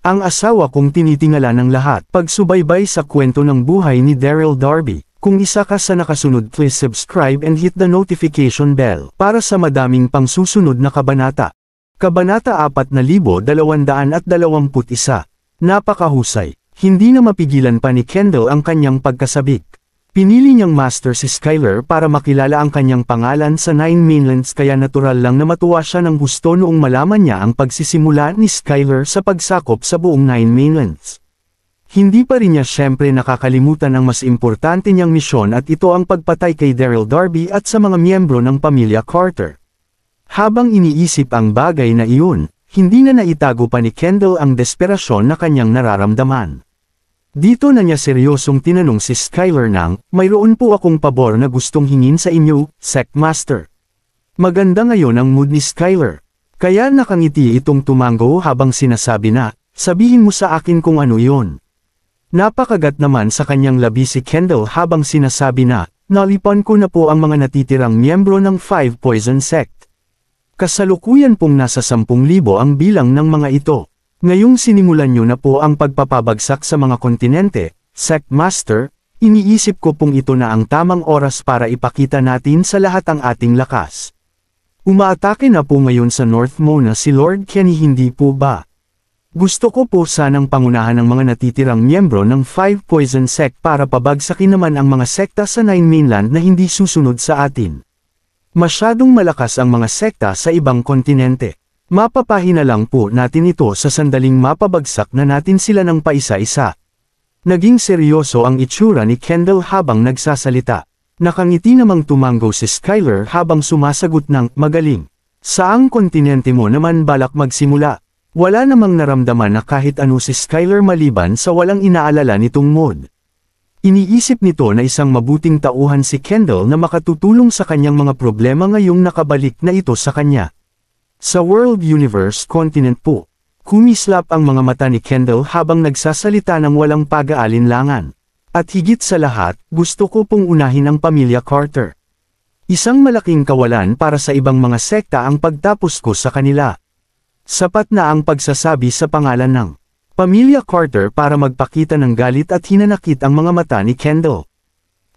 Ang asawa kong tinitingala ng lahat. Pagsubaybay sa kwento ng buhay ni Daryl Darby. Kung isa ka sa nakasunod, please subscribe and hit the notification bell para sa madaming pang susunod na kabanata. Kabanata 4221. Napakahusay. Hindi na mapigilan pa ni Kendall ang kanyang pagkasabik. Pinili niyang master si Skyler para makilala ang kanyang pangalan sa Nine Mainlands, kaya natural lang na matuwa siya ng gusto noong malaman niya ang pagsisimula ni Skyler sa pagsakop sa buong Nine Mainlands. Hindi pa rin niya syempre nakakalimutan ang mas importante niyang misyon, at ito ang pagpatay kay Daryl Darby at sa mga miyembro ng pamilya Carter. Habang iniisip ang bagay na iyon, hindi na naitago pa ni Kendall ang desperasyon na kanyang nararamdaman. Dito na niya seryosong tinanong si Skyler nang, "Mayroon po akong pabor na gustong hingin sa inyo, Sect Master." Maganda ngayon ang mood ni Skyler. Kaya nakangiti itong tumango habang sinasabi na, "Sabihin mo sa akin kung ano yon." Napakagat naman sa kanyang labi si Kendall habang sinasabi na, "Nalipan ko na po ang mga natitirang miyembro ng Five Poison Sect. Kasalukuyan pong nasa 10,000 ang bilang ng mga ito. Ngayong sinimulan nyo na po ang pagpapabagsak sa mga kontinente, Sect Master, iniisip ko pong ito na ang tamang oras para ipakita natin sa lahat ang ating lakas. Umaatake na po ngayon sa North Mona si Lord Kenny, hindi po ba? Gusto ko po sanang pangunahan ang mga natitirang miyembro ng Five Poison Sect para pabagsakin naman ang mga sekta sa Nine Mainland na hindi susunod sa atin. Masyadong malakas ang mga sekta sa ibang kontinente. Mapapahina lang po natin ito sa sandaling mapabagsak na natin sila ng paisa-isa." Naging seryoso ang itsura ni Kendall habang nagsasalita. Nakangiti namang tumango si Skyler habang sumasagot ng, "Magaling. Saang kontinente mo naman balak magsimula?" Wala namang naramdaman na kahit ano si Skyler maliban sa walang inaalala nitong mood. Iniisip nito na isang mabuting tauhan si Kendall na makatutulong sa kanyang mga problema ngayong nakabalik na ito sa kanya. Sa World Universe Continent po, kumislap ang mga mata ni Kendall habang nagsasalita ng walang pag-aalinlangan. "At higit sa lahat, gusto ko pong unahin ang pamilya Carter. Isang malaking kawalan para sa ibang mga sekta ang pagtapos ko sa kanila. Sapat na ang pagsasabi sa pangalan ng pamilya Carter para magpakita ng galit at hinanakit ang mga mata ni Kendall.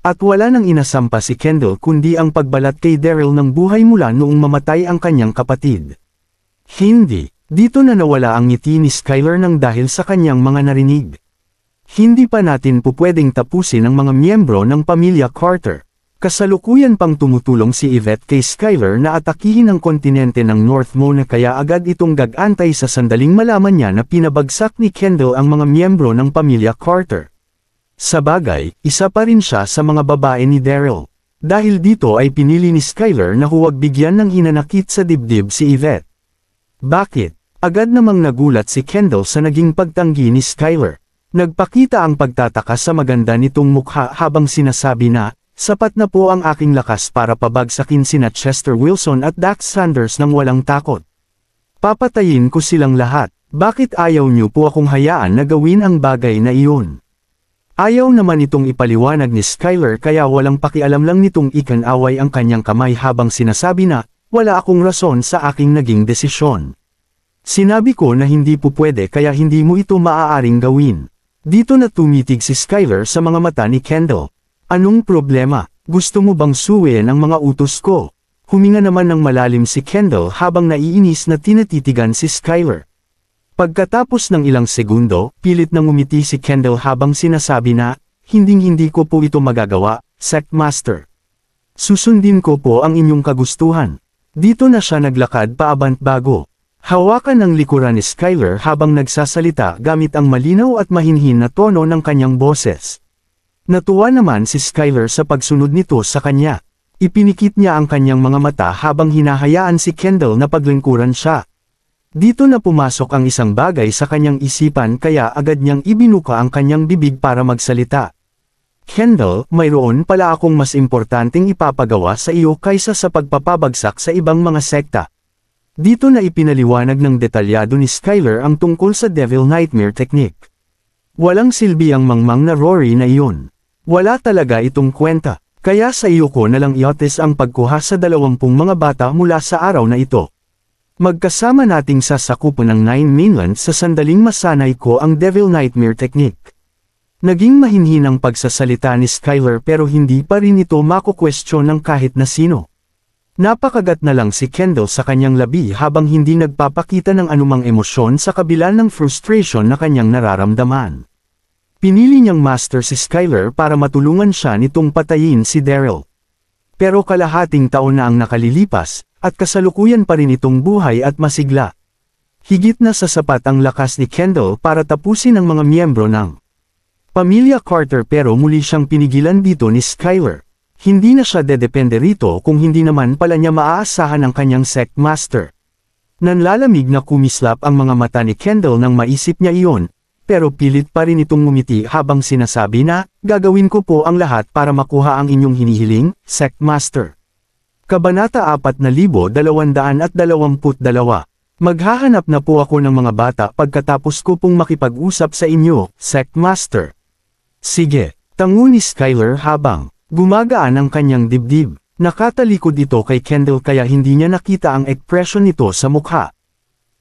At wala nang inasampa si Kendall kundi ang pagbalat kay Daryl ng buhay mula noong mamatay ang kanyang kapatid. Hindi. Dito na nawala ang ngiti ni Skyler nang dahil sa kanyang mga narinig. "Hindi pa natin pupwedeng tapusin ang mga miyembro ng pamilya Carter." Kasalukuyan pang tumutulong si Yvette kay Skyler na atakihin ang kontinente ng North Mona, kaya agad itong gagantay sa sandaling malaman niya na pinabagsak ni Kendall ang mga miyembro ng pamilya Carter. Sabagay, isa pa rin siya sa mga babae ni Daryl. Dahil dito ay pinili ni Skyler na huwag bigyan ng hinanakit sa dibdib si Yvette. Bakit? Agad namang nagulat si Kendall sa naging pagtanggi ni Skyler. Nagpakita ang pagtataka sa maganda nitong mukha habang sinasabi na, "Sapat na po ang aking lakas para pabagsakin sina Chester Wilson at Dax Sanders ng walang takot. Papatayin ko silang lahat. Bakit ayaw niyo po akong hayaan na gawin ang bagay na iyon?" Ayaw naman itong ipaliwanag ni Skyler, kaya walang pakialam lang nitong ikan-away ang kanyang kamay habang sinasabi na, "Wala akong rason sa aking naging desisyon. Sinabi ko na hindi po pwede, kaya hindi mo ito maaaring gawin." Dito na tumitig si Skyler sa mga mata ni Kendall. "Anong problema? Gusto mo bang suwiin ang mga utos ko?" Huminga naman ng malalim si Kendall habang naiinis na tinatitigan si Skyler. Pagkatapos ng ilang segundo, pilit nang umiti si Kendall habang sinasabi na, "Hinding-hindi ko po ito magagawa, Sect Master. Susundin ko po ang inyong kagustuhan." Dito na siya naglakad paabant bago hawakan ng likuran ni Skyler habang nagsasalita gamit ang malinaw at mahinhin na tono ng kanyang boses. Natuwa naman si Skyler sa pagsunod nito sa kanya. Ipinikit niya ang kanyang mga mata habang hinahayaan si Kendall na paglingkuran siya. Dito na pumasok ang isang bagay sa kanyang isipan, kaya agad niyang ibinuka ang kanyang bibig para magsalita. "Kendall, mayroon pala akong mas importanteng ipapagawa sa iyo kaysa sa pagpapabagsak sa ibang mga sekta." Dito na ipinaliwanag ng detalyado ni Skyler ang tungkol sa Devil Nightmare Technique. Walang silbi ang mangmang na Rory na iyon. Wala talaga itong kwenta. Kaya sa iyo ko nalang iotes ang pagkuha sa 20 mga bata mula sa araw na ito. Magkasama nating sasakupan ng 9 mainlands sa sandaling masanay ko ang Devil Nightmare Technique. Naging mahinhin ang pagsasalita ni Skyler pero hindi pa rin ito makukwestiyon ng kahit na sino. Napakagat na lang si Kendall sa kanyang labi habang hindi nagpapakita ng anumang emosyon sa kabila ng frustration na kanyang nararamdaman. Pinili niyang master si Skyler para matulungan siya nitong patayin si Daryl. Pero kalahating taon na ang nakalilipas, at kasalukuyan pa rin itong buhay at masigla. Higit na sa sapat ang lakas ni Kendall para tapusin ang mga miyembro ng Pamilya Carter pero muli siyang pinigilan dito ni Skyler. Hindi na siya dedepende rito kung hindi naman pala niya maaasahan ang kanyang sect master. Nanlalamig na kumislap ang mga mata ni Kendall nang maisip niya iyon, pero pilit pa rin itong ngumiti habang sinasabi na, gagawin ko po ang lahat para makuha ang inyong hinihiling, sect master. Kabanata 4222. Maghahanap na po ako ng mga bata pagkatapos ko pong makipag-usap sa inyo, sect master. Sige, tango ni Skyler habang gumagaan ang kanyang dibdib. Nakatalikod ito kay Kendall kaya hindi niya nakita ang ekspresyon nito sa mukha.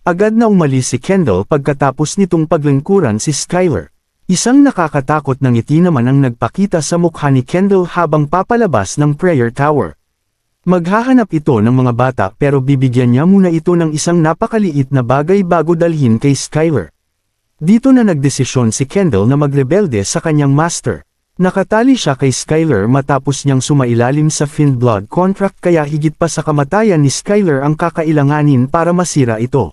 Agad na umalis si Kendall pagkatapos nitong paglingkuran si Skyler. Isang nakakatakot na ngiti naman ang nagpakita sa mukha ni Kendall habang papalabas ng prayer tower. Maghahanap ito ng mga bata pero bibigyan niya muna ito ng isang napakaliit na bagay bago dalhin kay Skyler. Dito na nagdesisyon si Kendall na magrebelde sa kanyang master. Nakatali siya kay Skyler matapos niyang sumailalim sa Fiend Blood contract kaya higit pa sa kamatayan ni Skyler ang kakailanganin para masira ito.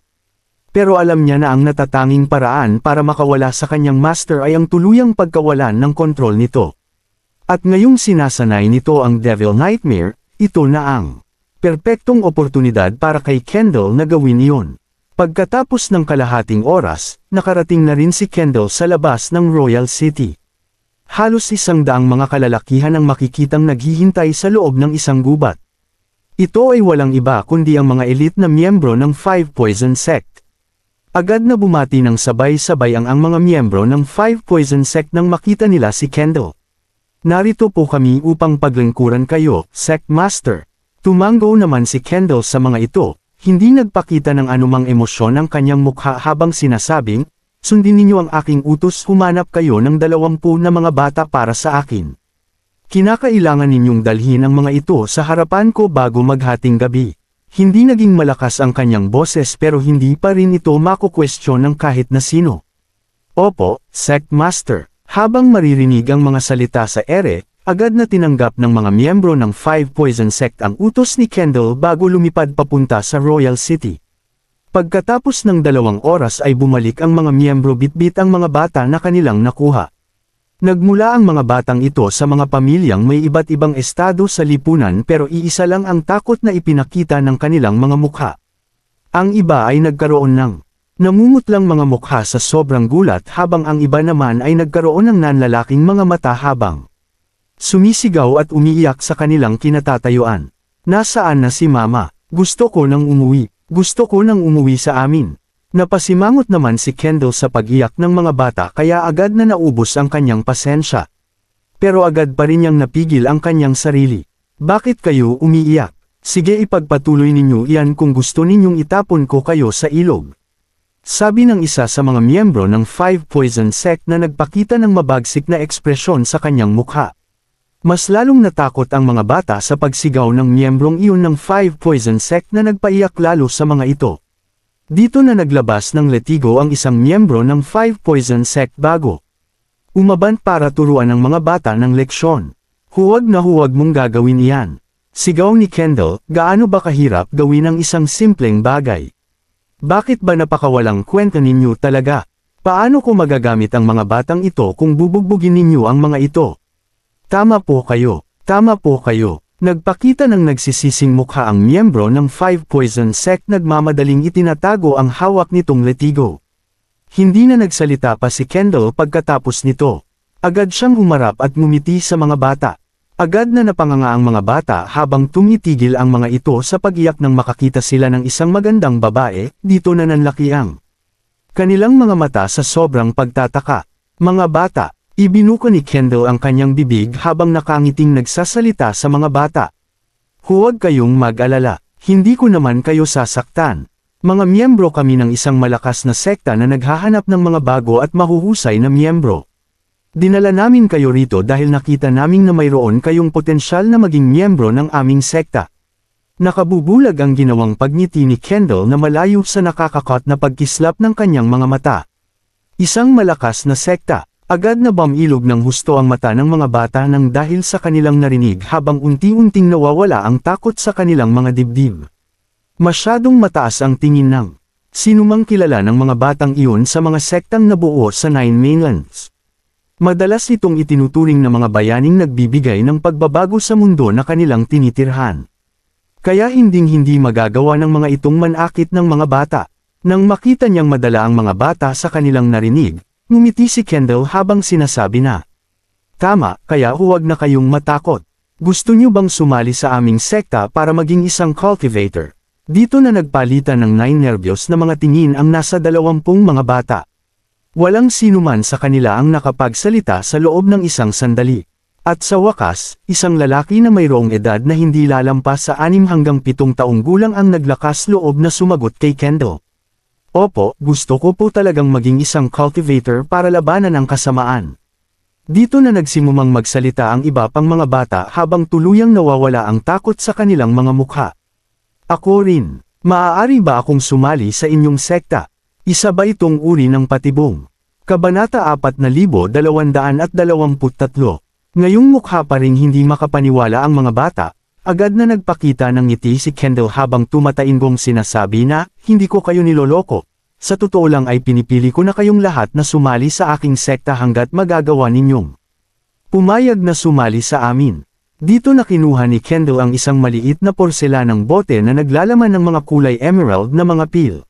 Pero alam niya na ang natatanging paraan para makawala sa kanyang master ay ang tuluyang pagkawalan ng kontrol nito. At ngayong sinasanay nito ang Devil Nightmare, ito na ang perpektong oportunidad para kay Kendall na gawin iyon. Pagkatapos ng kalahating oras, nakarating na rin si Kendall sa labas ng Royal City. Halos 100 mga kalalakihan ang makikitang naghihintay sa loob ng isang gubat. Ito ay walang iba kundi ang mga elite na miyembro ng Five Poison Sect. Agad na bumati ng sabay-sabay ang mga miyembro ng Five Poison Sect nang makita nila si Kendall. Narito po kami upang paglingkuran kayo, Sect Master. Tumango naman si Kendall sa mga ito. Hindi nagpakita ng anumang emosyon ang kanyang mukha habang sinasabing, sundin ninyo ang aking utos, humanap kayo ng 20 na mga bata para sa akin. Kinakailangan ninyong dalhin ang mga ito sa harapan ko bago maghating gabi. Hindi naging malakas ang kanyang boses pero hindi pa rin ito makukwestiyon ng kahit na sino. Opo, Sect Master. Habang maririnig ang mga salita sa ere, agad na tinanggap ng mga miyembro ng Five Poison Sect ang utos ni Kendall bago lumipad papunta sa Royal City. Pagkatapos ng 2 oras ay bumalik ang mga miyembro bitbit ang mga bata na kanilang nakuha. Nagmula ang mga batang ito sa mga pamilyang may iba't ibang estado sa lipunan pero iisa lang ang takot na ipinakita ng kanilang mga mukha. Ang iba ay nagkaroon ng namumutlang mga mukha sa sobrang gulat habang ang iba naman ay nagkaroon ng nanlalaking mga mata habang sumisigaw at umiiyak sa kanilang kinatatayuan. Nasaan na si Mama? Gusto ko nang umuwi. Gusto ko nang umuwi sa amin. Napasimangot naman si Kendall sa pag-iyak ng mga bata kaya agad na naubos ang kanyang pasensya. Pero agad pa rin niyang napigil ang kanyang sarili. Bakit kayo umiiyak? Sige, ipagpatuloy ninyo iyan kung gusto ninyong itapon ko kayo sa ilog. Sabi ng isa sa mga miyembro ng Five Poison Sect na nagpakita ng mabagsik na ekspresyon sa kanyang mukha. Mas lalong natakot ang mga bata sa pagsigaw ng miyembrong iyon ng Five Poison Sect na nagpaiyak lalo sa mga ito. Dito na naglabas ng letigo ang isang miyembro ng Five Poison Sect bago umaban para turuan ang mga bata ng leksyon. Huwag na huwag mong gagawin iyan. Sigaw ni Kendall, gaano ba kahirap gawin ang isang simpleng bagay? Bakit ba napakawalang kwenta ninyo talaga? Paano ko magagamit ang mga batang ito kung bubugbugin ninyo ang mga ito? Tama po kayo. Tama po kayo. Nagpakita ng nagsisising mukha ang miyembro ng Five Poison Sect nagmamadaling itinatago ang hawak nitong letigo. Hindi na nagsalita pa si Kendall pagkatapos nito. Agad siyang humarap at ngumiti sa mga bata. Agad na napanganga ang mga bata habang tumitigil ang mga ito sa pag-iyak nang makakita sila ng isang magandang babae, dito na nanlaki ang kanilang mga mata sa sobrang pagtataka. Mga bata. Ibinuko ni Kendall ang kanyang bibig habang nakangiting nagsasalita sa mga bata. Huwag kayong mag-alala, hindi ko naman kayo sasaktan. Mga miyembro kami ng isang malakas na sekta na naghahanap ng mga bago at mahuhusay na miyembro. Dinala namin kayo rito dahil nakita naming na mayroon kayong potensyal na maging miyembro ng aming sekta. Nakabubulag ang ginawang pagngiti ni Kendall na malayo sa nakakakot na pagkislap ng kanyang mga mata. Isang malakas na sekta. Agad na bumilog ng husto ang mata ng mga bata nang dahil sa kanilang narinig habang unti-unting nawawala ang takot sa kanilang mga dibdib. Masyadong mataas ang tingin ng sinumang kilala ng mga batang iyon sa mga sektang nabuo sa Nine Mainlands. Madalas itong itinuturing na mga bayaning nagbibigay ng pagbabago sa mundo na kanilang tinitirhan. Kaya hinding-hindi magagawa ng mga itong manakit ng mga bata. Nang makita niyang madala ang mga bata sa kanilang narinig, ngumiti si Kendall habang sinasabi na, "Tama, kaya huwag na kayong matakot. Gusto niyo bang sumali sa aming sekta para maging isang cultivator?" Dito na nagpalitan ng 9 nerbiyos na mga tingin ang nasa 20 mga bata. Walang sinuman sa kanila ang nakapagsalita sa loob ng isang sandali. At sa wakas, isang lalaki na mayroong edad na hindi lalampas sa 6 hanggang 7 taong gulang ang naglakas loob na sumagot kay Kendall. "Opo, gusto ko po talagang maging isang cultivator para labanan ang kasamaan." Dito na nagsimumang magsalita ang iba pang mga bata habang tuluyang nawawala ang takot sa kanilang mga mukha. "Ako rin. Maaari ba akong sumali sa inyong sekta? Isa ba itong uri ng patibong?" Kabanata 4223. Ngayong mukha pa ring hindi makapaniwala ang mga bata, agad na nagpakita ng ngiti si Kendall habang tumatainggong sinasabi na, "Hindi ko kayo niloloko. Sa totoo lang ay pinipili ko na kayong lahat na sumali sa aking sekta hanggat magagawa ninyong pumayag na sumali sa amin." Dito na kinuha ni Kendall ang isang maliit na porselanang bote na naglalaman ng mga kulay emerald na mga pil.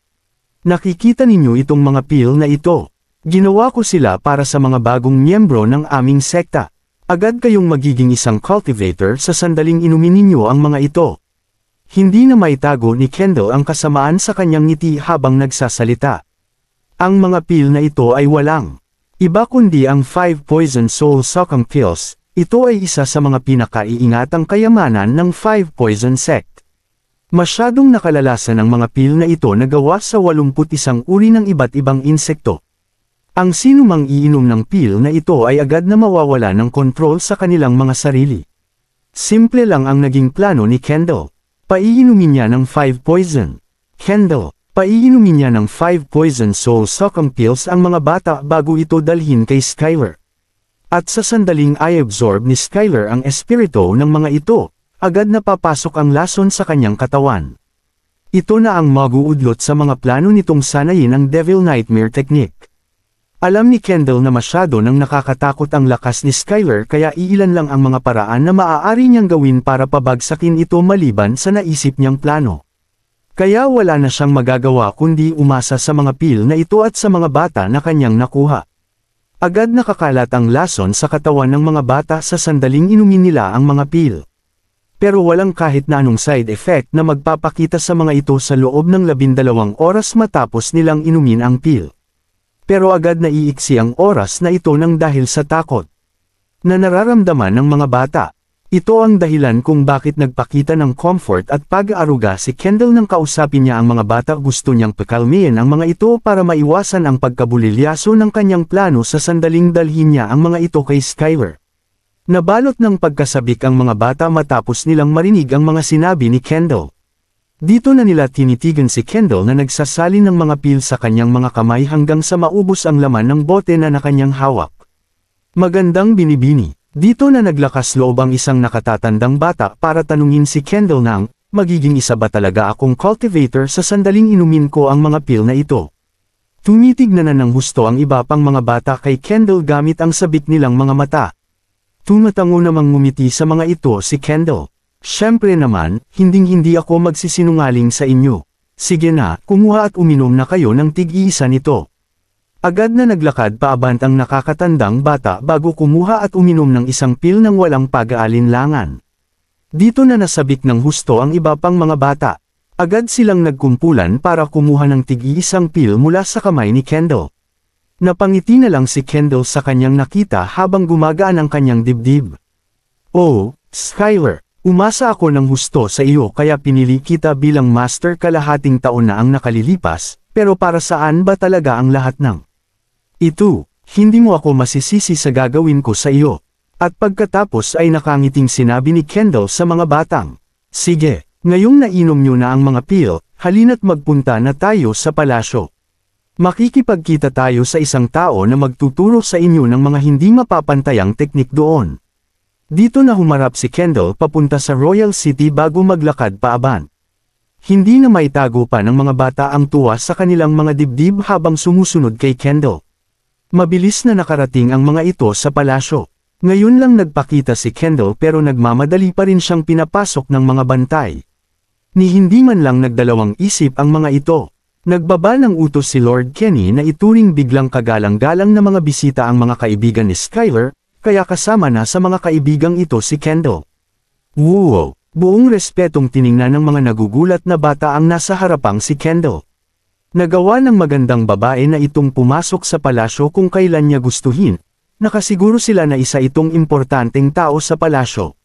"Nakikita ninyo itong mga pil na ito? Ginawa ko sila para sa mga bagong miyembro ng aming sekta. Agad kayong magiging isang cultivator sa sandaling inumin ninyo ang mga ito." Hindi na maitago ni Kendall ang kasamaan sa kanyang ngiti habang nagsasalita. Ang mga pil na ito ay walang iba kundi ang 5 Poison Soul Sucking Pills. Ito ay isa sa mga pinakaiingatang kayamanan ng 5 Poison Sect. Masyadong nakalalasan ang mga pil na ito na gawa sa 81 uri ng iba't ibang insekto. Ang sinumang iinom ng pil na ito ay agad na mawawala ng kontrol sa kanilang mga sarili. Simple lang ang naging plano ni Kendall. Paiinumin niya ng 5 poison. Kendall, paiinumin niya ng 5 Poison Soul Sucking Pills ang mga bata bago ito dalhin kay Skylar. At sa sandaling i-absorb ni Skylar ang espiritu ng mga ito, agad na papasok ang lason sa kanyang katawan. Ito na ang mag-uudlot sa mga plano nitong sanayin ang Devil Nightmare Technique. Alam ni Kendall na masyado nang nakakatakot ang lakas ni Skylar kaya iilan lang ang mga paraan na maaari niyang gawin para pabagsakin ito maliban sa naisip niyang plano. Kaya wala na siyang magagawa kundi umasa sa mga pil na ito at sa mga bata na kanyang nakuha. Agad nakakalat ang lason sa katawan ng mga bata sa sandaling inumin nila ang mga pil. Pero walang kahit na anong side effect na magpapakita sa mga ito sa loob ng 12 oras matapos nilang inumin ang pil. Pero agad na iiksi ang oras na ito nang dahil sa takot na nararamdaman ng mga bata. Ito ang dahilan kung bakit nagpakita ng comfort at pag-aaruga si Kendall nang kausapin niya ang mga bata. Gusto niyang pakalmihin ang mga ito para maiwasan ang pagkabulilyaso ng kanyang plano sa sandaling dalhin niya ang mga ito kay Skylar. Nabalot ng pagkasabik ang mga bata matapos nilang marinig ang mga sinabi ni Kendall. Dito na nila tinitigan si Kendall na nagsasalin ng mga pil sa kanyang mga kamay hanggang sa maubos ang laman ng bote na kanyang hawak. Magandang binibini. Dito na naglakas loob ang isang nakatatandang bata para tanungin si Kendall nang, magiging isa ba talaga akong cultivator sa sandaling inumin ko ang mga pil na ito? Tumitignan na ng husto ang iba pang mga bata kay Kendall gamit ang sabik nilang mga mata. Tumatango namang ngumiti sa mga ito si Kendall. Siyempre naman, hinding-hindi ako magsisinungaling sa inyo. Sige na, kumuha at uminom na kayo ng tig-iisa nito. Agad na naglakad paabant ang nakakatandang bata bago kumuha at uminom ng isang pil ng walang pag-aalinlangan. Dito na nasabik ng husto ang iba pang mga bata. Agad silang nagkumpulan para kumuha ng tig-iisang pil mula sa kamay ni Kendall. Napangiti na lang si Kendall sa kanyang nakita habang gumagaan ang kanyang dibdib. "Oh, Skylar, Umasa ako ng husto sa iyo kaya pinili kita bilang master. Kalahating taon na ang nakalilipas, pero para saan ba talaga ang lahat ng ito? Hindi mo ako masisisi sa gagawin ko sa iyo. At pagkatapos ay nakangiting sinabi ni Kendall sa mga batang, sige, ngayong nainom nyo na ang mga pill, halina't magpunta na tayo sa palasyo. Makikipagkita tayo sa isang tao na magtuturo sa inyo ng mga hindi mapapantayang teknik doon. Dito na humarap si Kendall papunta sa Royal City bago maglakad paaban. Hindi na maitago pa ng mga bata ang tuwa sa kanilang mga dibdib habang sumusunod kay Kendall. Mabilis na nakarating ang mga ito sa palasyo. Ngayon lang nagpakita si Kendall pero nagmamadali pa rin siyang pinapasok ng mga bantay. Ni hindi man lang nagdalawang isip ang mga ito. Nagbaba ng utos si Lord Kenny na ituring biglang kagalang-galang na mga bisita ang mga kaibigan ni Skyler, kaya kasama na sa mga kaibigang ito si Kendall. Wow! Buong respetong tiningnan ng mga nagugulat na bata ang nasa harapang si Kendall. Nagawa ng magandang babae na itong pumasok sa palasyo kung kailan niya gustuhin, nakasiguro sila na isa itong importanteng tao sa palasyo.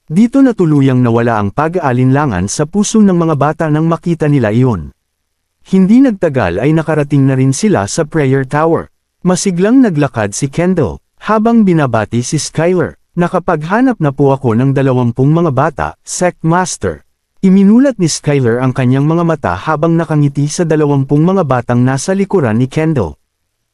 Dito na tuluyang nawala ang pag-aalinlangan sa puso ng mga bata nang makita nila iyon. Hindi nagtagal ay nakarating na rin sila sa prayer tower. Masiglang naglakad si Kendall. Habang binabati si Skyler, nakapaghanap na po ako ng 20 mga bata, Sect Master. Iminulat ni Skyler ang kanyang mga mata habang nakangiti sa 20 mga batang nasa likuran ni Kendall.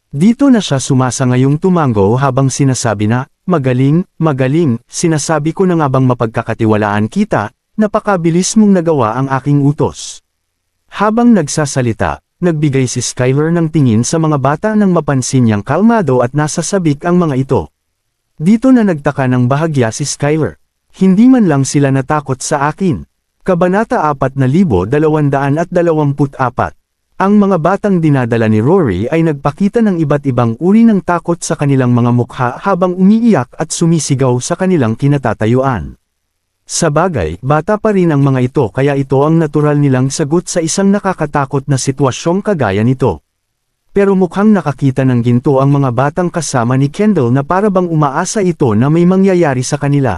Dito na siya sumasangayong tumango habang sinasabi na, magaling, magaling, sinasabi ko na nga bang mapagkakatiwalaan kita, napakabilis mong nagawa ang aking utos. Habang nagsasalita, nagbigay si Skyler ng tingin sa mga bata nang mapansin niyang kalmado at nasasabik ang mga ito. Dito na nagtaka ng bahagya si Skyler. Hindi man lang sila natakot sa akin. Kabanata 4224. Ang mga batang dinadala ni Rory ay nagpakita ng iba't ibang uri ng takot sa kanilang mga mukha habang umiiyak at sumisigaw sa kanilang kinatatayuan. Sabagay, bata pa rin ang mga ito kaya ito ang natural nilang sagot sa isang nakakatakot na sitwasyong kagaya nito. Pero mukhang nakakita ng ginto ang mga batang kasama ni Kendall na para bang umaasa ito na may mangyayari sa kanila.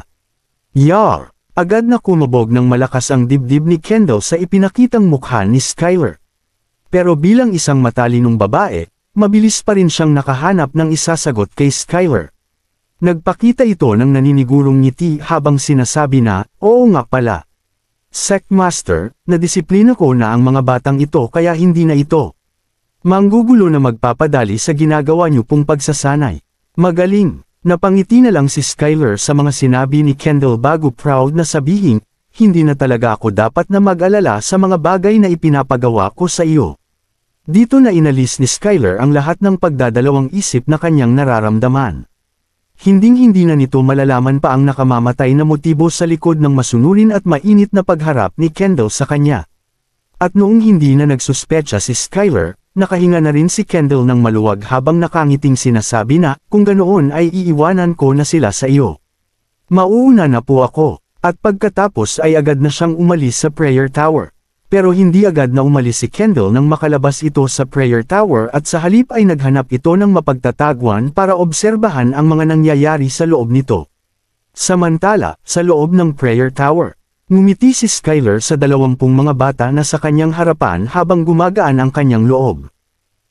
Yar! Agad na kumabog ng malakas ang dibdib ni Kendall sa ipinakitang mukha ni Skyler. Pero bilang isang matalinong babae, mabilis pa rin siyang nakahanap ng isasagot kay Skyler. Nagpakita ito ng naninigurong ngiti habang sinasabi na, oo nga pala. Sect Master, nadisiplina ko na ang mga batang ito kaya hindi na ito manggugulo na magpapadali sa ginagawa niyo pong pagsasanay. Magaling, napangiti na lang si Skyler sa mga sinabi ni Kendall bago proud na sabihin, hindi na talaga ako dapat na mag-alala sa mga bagay na ipinapagawa ko sa iyo. Dito na inalis ni Skyler ang lahat ng pagdadalawang isip na kanyang nararamdaman. Hinding-hindi na nito malalaman pa ang nakamamatay na motibo sa likod ng masunurin at mainit na pagharap ni Kendall sa kanya. At noong hindi na nagsuspecha si Skyler, nakahinga na rin si Kendall ng maluwag habang nakangiting sinasabi na, kung ganoon ay iiwanan ko na sila sa iyo. Mauuna na po ako, at pagkatapos ay agad na siyang umalis sa prayer tower. Pero hindi agad na umalis si Kendall nang makalabas ito sa prayer tower at sa halip ay naghanap ito ng mapagtatagwan para obserbahan ang mga nangyayari sa loob nito. Samantala, sa loob ng prayer tower, ngumiti si Skyler sa 20 mga bata na sa kanyang harapan habang gumagaan ang kanyang loob.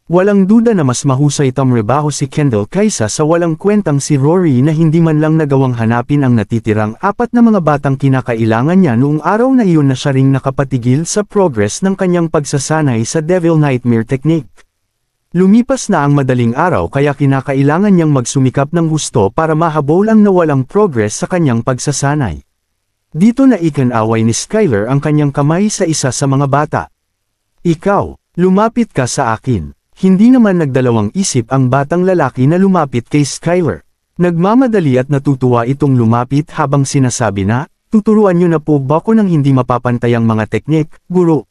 Walang duda na mas mahusay tamrebaho si Kendall kaysa sa walang kwentang si Rory na hindi man lang nagawang hanapin ang natitirang 4 na mga batang kinakailangan niya noong araw na iyon na siya ring nakapatigil sa progress ng kanyang pagsasanay sa Devil Nightmare Technique. Lumipas na ang madaling araw kaya kinakailangan niyang magsumikap ng husto para mahabol ang nawalang progress sa kanyang pagsasanay. Dito na ikinaway ni Skyler ang kanyang kamay sa isa sa mga bata. Ikaw, lumapit ka sa akin. Hindi naman nagdalawang isip ang batang lalaki na lumapit kay Skyler. Nagmamadali at natutuwa itong lumapit habang sinasabi na, tuturuan niyo na po ba ko ng hindi mapapantayang mga teknik, guro?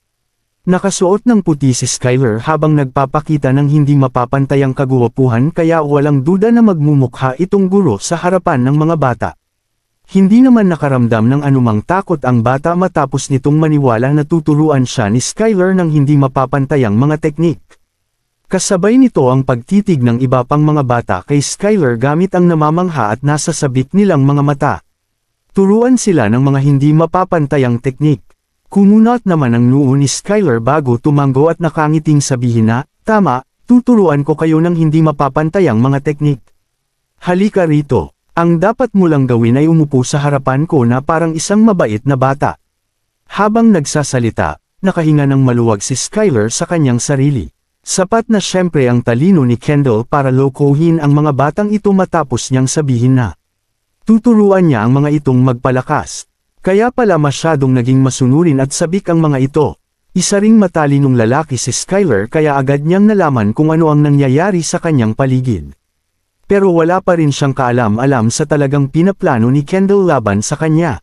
Nakasuot ng puti si Skyler habang nagpapakita ng hindi mapapantayang kaguwapuhan kaya walang duda na magmumukha itong guro sa harapan ng mga bata. Hindi naman nakaramdam ng anumang takot ang bata matapos nitong maniwala na tuturuan siya ni Skyler ng hindi mapapantayang mga teknik. Kasabay nito ang pagtitig ng iba pang mga bata kay Skyler gamit ang namamangha at nasasabik nilang mga mata. Turuan sila ng mga hindi mapapantayang teknik. Kumunot naman ang noo ni Skyler bago tumango at nakangiting sabihin na, "Tama, tuturuan ko kayo ng hindi mapapantayang mga teknik. Halika rito. Ang dapat mo lang gawin ay umupo sa harapan ko na parang isang mabait na bata." Habang nagsasalita, nakahinga ng maluwag si Skyler sa kanyang sarili. Sapat na siyempre ang talino ni Kendall para lokohin ang mga batang ito matapos niyang sabihin na tuturuan niya ang mga itong magpalakas. Kaya pala masyadong naging masunurin at sabik ang mga ito. Isa ring matalinong lalaki si Skyler kaya agad niyang nalaman kung ano ang nangyayari sa kanyang paligid. Pero wala pa rin siyang kaalam-alam sa talagang pinaplano ni Kendall laban sa kanya.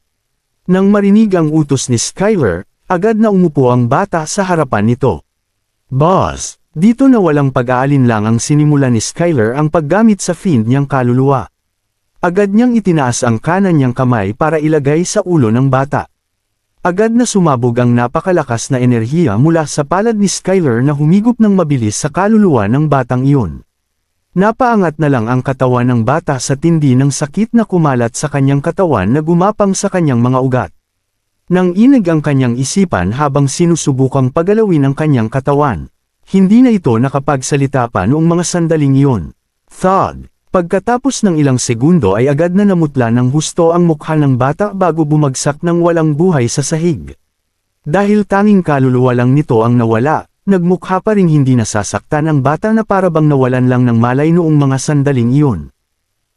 Nang marinig ang utos ni Skyler, agad na umupo ang bata sa harapan nito. "Boss!" Dito na walang pag-aalinlang ang sinimulan ni Skyler ang paggamit sa fiend niyang kaluluwa. Agad niyang itinaas ang kanan niyang kamay para ilagay sa ulo ng bata. Agad na sumabog ang napakalakas na enerhiya mula sa palad ni Skyler na humigop ng mabilis sa kaluluwa ng batang iyon. Napaangat na lang ang katawan ng bata sa tindi ng sakit na kumalat sa kanyang katawan na gumapang sa kanyang mga ugat. Nang inig ang kanyang isipan habang sinusubukang pagalawin ang kanyang katawan. Hindi na ito nakapagsalita pa noong mga sandaling iyon. Thud! Pagkatapos ng ilang segundo ay agad na namutla ng husto ang mukha ng bata bago bumagsak ng walang buhay sa sahig. Dahil tanging kaluluwa lang nito ang nawala, nagmukha pa ring hindi nasasaktan ang bata na parabang nawalan lang ng malay noong mga sandaling iyon.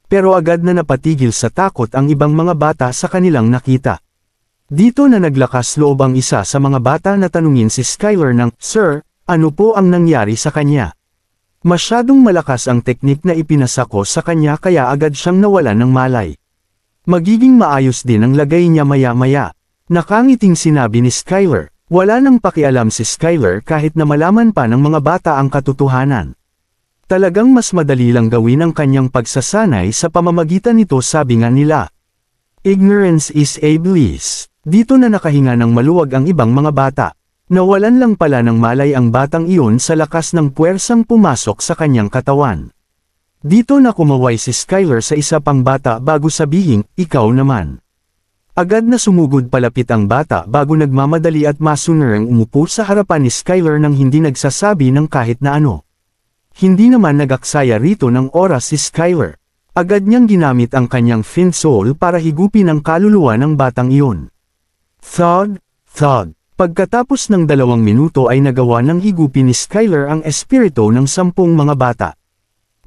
Pero agad na napatigil sa takot ang ibang mga bata sa kanilang nakita. Dito na naglakas loob ang isa sa mga bata na tanungin si Skyler ng, "Sir, ano po ang nangyari sa kanya?" Masyadong malakas ang teknik na ipinasa ko sa kanya kaya agad siyang nawalan ng malay. Magiging maayos din ang lagay niya maya-maya. Nakangiting sinabi ni Skyler. Wala nang pakialam si Skyler kahit na malaman pa ng mga bata ang katotohanan. Talagang mas madali lang gawin ang kanyang pagsasanay sa pamamagitan nito, sabi nga nila. Ignorance is a bliss. Dito na nakahinga ng maluwag ang ibang mga bata. Nawalan lang pala ng malay ang batang iyon sa lakas ng puwersang pumasok sa kanyang katawan. Dito na kumaway si Skyler sa isa pang bata bago sabihin, "Ikaw naman." Agad na sumugod palapit ang bata bago nagmamadali at masunerang umupo sa harapan ni Skyler nang hindi nagsasabi ng kahit na ano. Hindi naman nagaksaya rito ng oras si Skyler. Agad niyang ginamit ang kanyang fiend soul para higupin ang kaluluwa ng batang iyon. Thud, thud. Pagkatapos ng 2 minuto ay nagawa ng higupin ni Skyler ang espiritu ng 10 mga bata.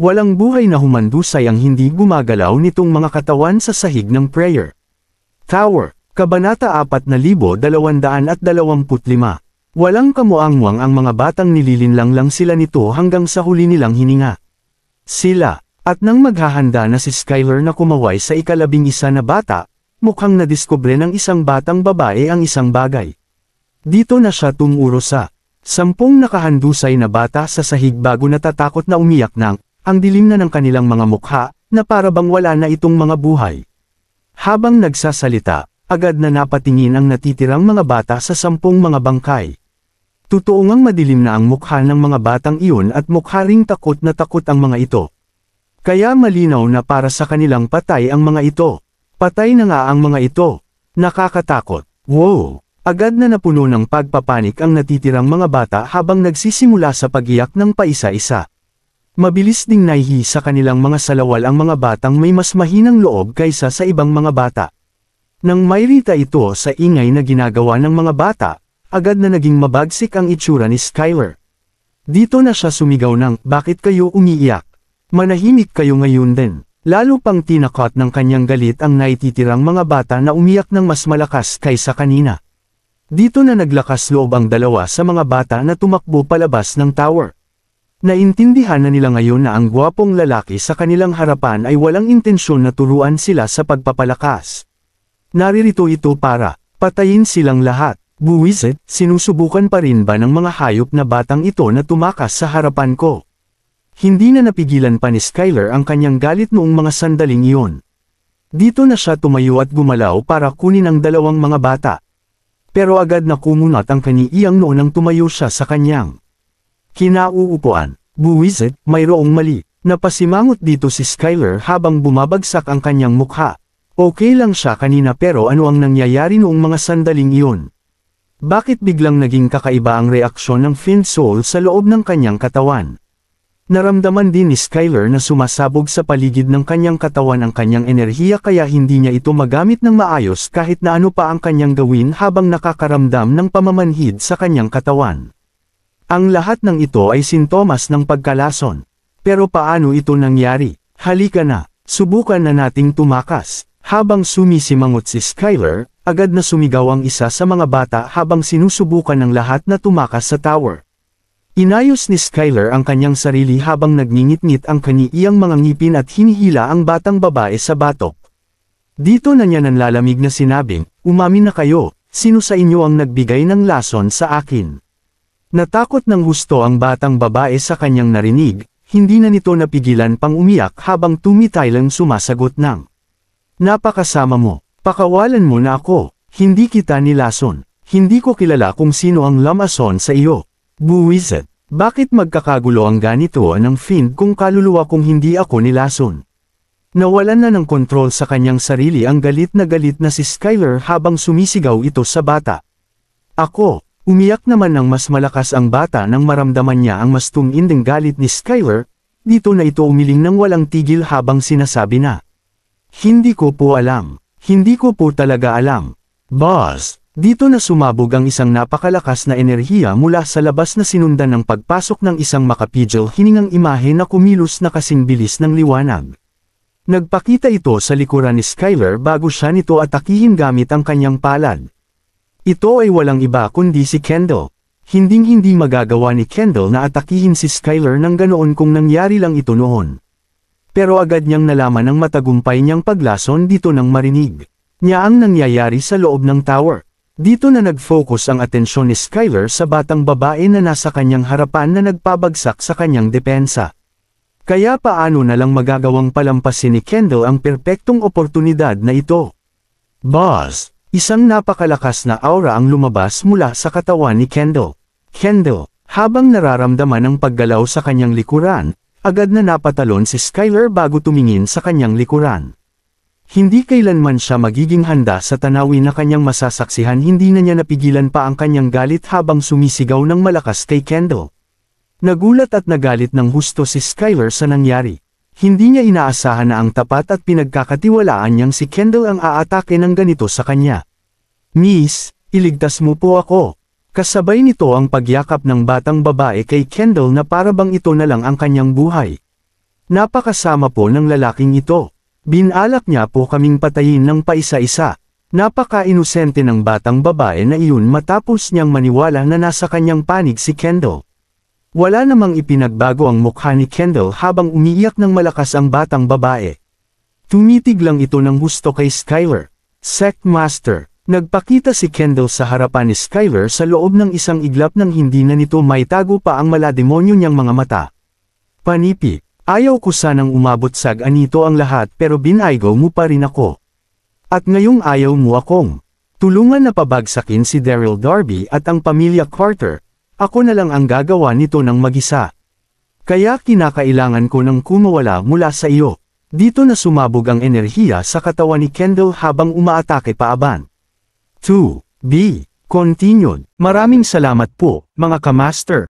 Walang buhay na humandusay ang hindi gumagalaw nitong mga katawan sa sahig ng prayer Tower, Kabanata 4225. Walang kamuangwang ang mga batang nililinlang lang sila nito hanggang sa huli nilang hininga. Sila, at nang maghahanda na si Skyler na kumaway sa ika-11 na bata, mukhang nadiskubre ng isang batang babae ang isang bagay. Dito na siya tumuro sa 10 nakahandusay na bata sa sahig bago natatakot na umiyak ang dilim na ng kanilang mga mukha, na parabang wala na itong mga buhay. Habang nagsasalita, agad na napatingin ang natitirang mga bata sa 10 mga bangkay. Totoo ngang madilim na ang mukha ng mga batang iyon at mukha ring takot na takot ang mga ito. Kaya malinaw na para sa kanilang patay ang mga ito. Patay na nga ang mga ito. Nakakatakot. Wow! Agad na napuno ng pagpapanik ang natitirang mga bata habang nagsisimula sa pag-iyak ng paisa-isa. Mabilis ding naihi sa kanilang mga salawal ang mga batang may mas mahinang loob kaysa sa ibang mga bata. Nang mayrita ito sa ingay na ginagawa ng mga bata, agad na naging mabagsik ang itsura ni Skyler. Dito na siya sumigaw ng, "Bakit kayo umiiyak? Manahimik kayo ngayon din." Lalo pang tinakot ng kanyang galit ang naititirang mga bata na umiyak ng mas malakas kaysa kanina. Dito na naglakas loob ang 2 sa mga bata na tumakbo palabas ng tower. Naintindihan na nila ngayon na ang gwapong lalaki sa kanilang harapan ay walang intensyon na turuan sila sa pagpapalakas. Naririto ito para patayin silang lahat. Buwisit, sinusubukan pa rin ba ng mga hayop na batang ito na tumakas sa harapan ko? Hindi na napigilan pa ni Skyler ang kanyang galit noong mga sandaling iyon. Dito na siya tumayo at gumalaw para kunin ang 2 mga bata. Pero agad na kumunat ang kaniiyang noo nang tumayo siya sa kanyang kinauupuan. Buwisit, mayroong mali. Napasimangot dito si Skyler habang bumabagsak ang kanyang mukha. Okay lang siya kanina pero ano ang nangyayari noong mga sandaling iyon? Bakit biglang naging kakaiba ang reaksyon ng Fiend Soul sa loob ng kanyang katawan? Naramdaman din ni Skyler na sumasabog sa paligid ng kanyang katawan ang kanyang enerhiya kaya hindi niya ito magamit ng maayos kahit na ano pa ang kanyang gawin habang nakakaramdam ng pamamanhid sa kanyang katawan. Ang lahat ng ito ay sintomas ng pagkalason. Pero paano ito nangyari? Halika na, subukan na nating tumakas. Habang sumisimangot si Skyler, agad na sumigaw ang isa sa mga bata habang sinusubukan ng lahat na tumakas sa tower. Inayos ni Skyler ang kanyang sarili habang nagngingit-ngit ang kaniiyang mga ngipin at hinihila ang batang babae sa batok. Dito na niya nanlalamig na sinabing, umamin na kayo, sino sa inyo ang nagbigay ng lason sa akin? Natakot ng husto ang batang babae sa kanyang narinig, hindi na nito napigilan pang umiyak habang tumitaylang sumasagot ng, napakasama mo, pakawalan mo na ako, hindi kita nilason, hindi ko kilala kung sino ang lamason sa iyo. Buwisit, bakit magkakagulo ang ganito ng Fiend kung kaluluwa kung hindi ako nilason? Nawalan na ng kontrol sa kanyang sarili ang galit na si Skyler habang sumisigaw ito sa bata. Ako, umiyak naman ng mas malakas ang bata nang maramdaman niya ang mas tuminding galit ni Skyler, dito na ito umiling ng walang tigil habang sinasabi na, hindi ko po alam, hindi ko po talaga alam. Boss! Dito na sumabog ang isang napakalakas na enerhiya mula sa labas na sinundan ng pagpasok ng isang makapidyo hiningang imahe na kumilos na kasing bilis ng liwanag. Nagpakita ito sa likuran ni Skyler bago siya nito atakihin gamit ang kanyang palad. Ito ay walang iba kundi si Kendall. Hinding-hindi magagawa ni Kendall na atakihin si Skyler ng ganoon kung nangyari lang ito noon. Pero agad niyang nalaman ang matagumpay niyang paglason dito nang marinig niya ang nangyayari sa loob ng tower. Dito na nag-focus ang atensyon ni Skyler sa batang babae na nasa kanyang harapan na nagpabagsak sa kanyang depensa. Kaya paano na lang magagawang palampasin ni Kendall ang perpektong oportunidad na ito? Boss! Isang napakalakas na aura ang lumabas mula sa katawan ni Kendall. Kendall, habang nararamdaman ang paggalaw sa kanyang likuran, agad na napatalon si Skyler bago tumingin sa kanyang likuran. Hindi kailanman siya magiging handa sa tanawin na kanyang masasaksihan, hindi na niya napigilan pa ang kanyang galit habang sumisigaw ng malakas kay Kendall. Nagulat at nagalit ng husto si Skyler sa nangyari. Hindi niya inaasahan na ang tapat at pinagkakatiwalaan niyang si Kendall ang aatake ng ganito sa kanya. Miss, iligtas mo po ako. Kasabay nito ang pagyakap ng batang babae kay Kendall na para bang ito na lang ang kanyang buhay. Napakasama po ng lalaking ito. Binalak niya po kaming patayin ng paisa-isa. Napaka-inosente ng batang babae na iyon matapos niyang maniwala na nasa kanyang panig si Kendall. Wala namang ipinagbago ang mukha ni Kendall habang umiiyak ng malakas ang batang babae. Tumitig lang ito ng husto kay Skyler. Sect Master, nagpakita si Kendall sa harapan ni Skyler sa loob ng isang iglap nang hindi na nito maitago pa ang malademonyo niyang mga mata. Panipi. Ayaw ko sanang umabot sa ganito ang lahat pero binaygo mo pa rin ako. At ngayong ayaw mo akong tulungan na pabagsakin si Daryl Darby at ang pamilya Carter, ako na lang ang gagawa nito ng mag-isa. Kaya kinakailangan ko ng kumawala mula sa iyo. Dito na sumabog ang enerhiya sa katawan ni Kendall habang umaatake paaban. 2. B. Continued. Maraming salamat po, mga kamaster.